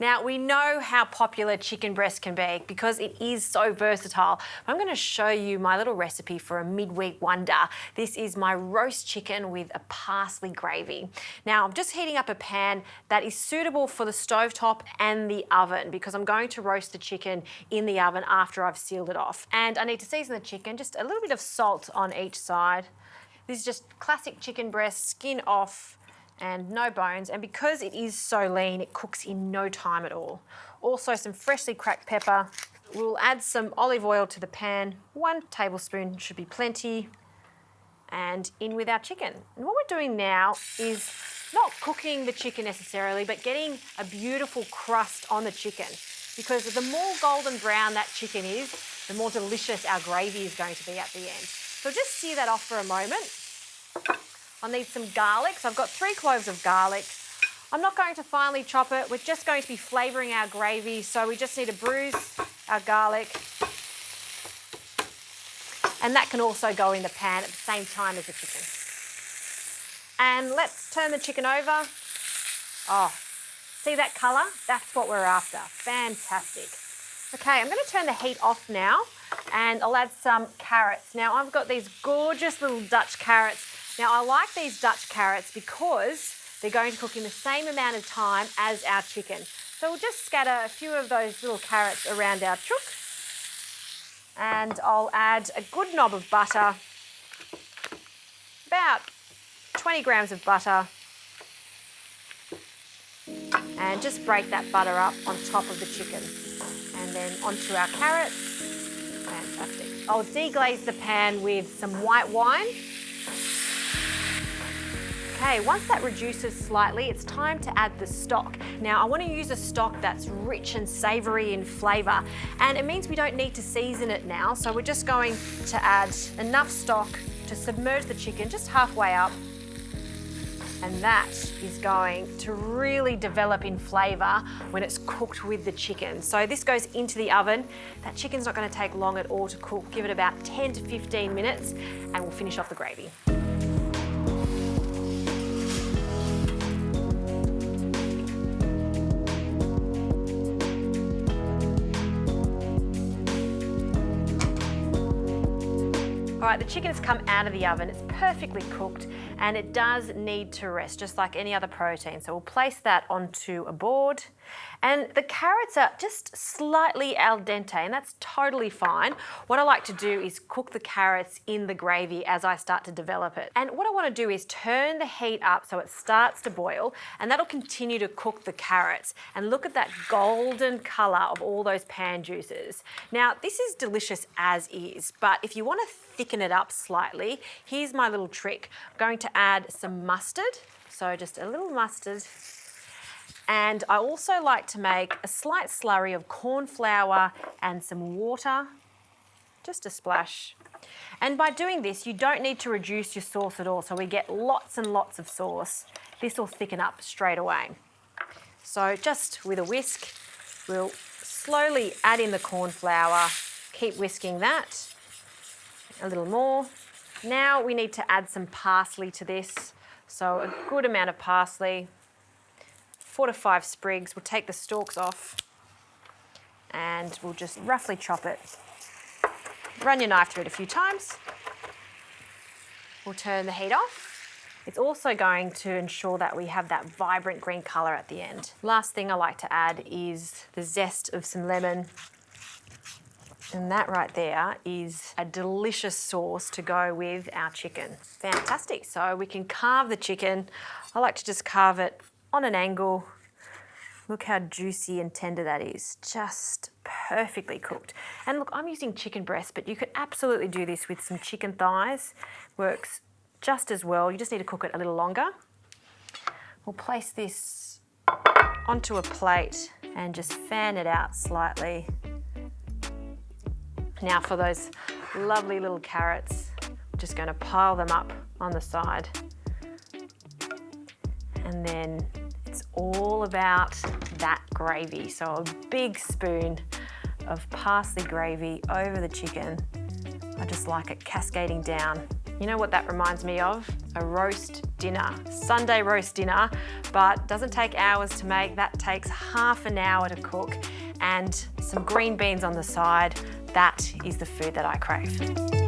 Now, we know how popular chicken breast can be because it is so versatile. I'm going to show you my little recipe for a midweek wonder. This is my roast chicken with a parsley gravy. Now, I'm just heating up a pan that is suitable for the stovetop and the oven because I'm going to roast the chicken in the oven after I've sealed it off. And I need to season the chicken, just a little bit of salt on each side. This is just classic chicken breast, skin off, and no bones, and because it is so lean, it cooks in no time at all. Also some freshly cracked pepper. We'll add some olive oil to the pan. 1 tablespoon should be plenty. And in with our chicken. And what we're doing now is not cooking the chicken necessarily, but getting a beautiful crust on the chicken. Because the more golden brown that chicken is, the more delicious our gravy is going to be at the end. So just sear that off for a moment. I'll need some garlic, so I've got 3 cloves of garlic. I'm not going to finely chop it, we're just going to be flavouring our gravy, so we just need to bruise our garlic. And that can also go in the pan at the same time as the chicken. And let's turn the chicken over. Oh, see that colour? That's what we're after. Fantastic. Okay, I'm going to turn the heat off now and I'll add some carrots. Now I've got these gorgeous little Dutch carrots. Now I like these Dutch carrots because they're going to cook in the same amount of time as our chicken. So we'll just scatter a few of those little carrots around our chook. And I'll add a good knob of butter, about 20 grams of butter. And just break that butter up on top of the chicken. And then onto our carrots. Fantastic. I'll deglaze the pan with some white wine. Okay, once that reduces slightly, it's time to add the stock. Now, I want to use a stock that's rich and savoury in flavour, and it means we don't need to season it now, so we're just going to add enough stock to submerge the chicken just halfway up, and that is going to really develop in flavour when it's cooked with the chicken. So this goes into the oven. That chicken's not going to take long at all to cook. Give it about 10 to 15 minutes, and we'll finish off the gravy. All right, the chicken's come out of the oven. It's perfectly cooked and it does need to rest, just like any other protein. So we'll place that onto a board. And the carrots are just slightly al dente, and that's totally fine. What I like to do is cook the carrots in the gravy as I start to develop it. And what I want to do is turn the heat up so it starts to boil, and that'll continue to cook the carrots. And look at that golden colour of all those pan juices. Now, this is delicious as is, but if you want to thicken it up slightly, here's my little trick. I'm going to add some mustard, so just a little mustard. And I also like to make a slight slurry of corn flour and some water, just a splash. And by doing this, you don't need to reduce your sauce at all, so we get lots and lots of sauce. This will thicken up straight away. So just with a whisk, we'll slowly add in the corn flour, keep whisking that, a little more. Now we need to add some parsley to this, so a good amount of parsley. 4 to 5 sprigs. We'll take the stalks off and we'll just roughly chop it. Run your knife through it a few times. We'll turn the heat off. It's also going to ensure that we have that vibrant green colour at the end. Last thing I like to add is the zest of some lemon. And that right there is a delicious sauce to go with our chicken. Fantastic. So we can carve the chicken. I like to just carve it on an angle. Look how juicy and tender that is. Just perfectly cooked. And look, I'm using chicken breast, but you could absolutely do this with some chicken thighs. Works just as well. You just need to cook it a little longer. We'll place this onto a plate and just fan it out slightly. Now for those lovely little carrots, I'm just going to pile them up on the side. And then it's all about that gravy. So a big spoon of parsley gravy over the chicken. I just like it cascading down. You know what that reminds me of? A roast dinner, Sunday roast dinner, but doesn't take hours to make. That takes half an hour to cook, and some green beans on the side. That is the food that I crave.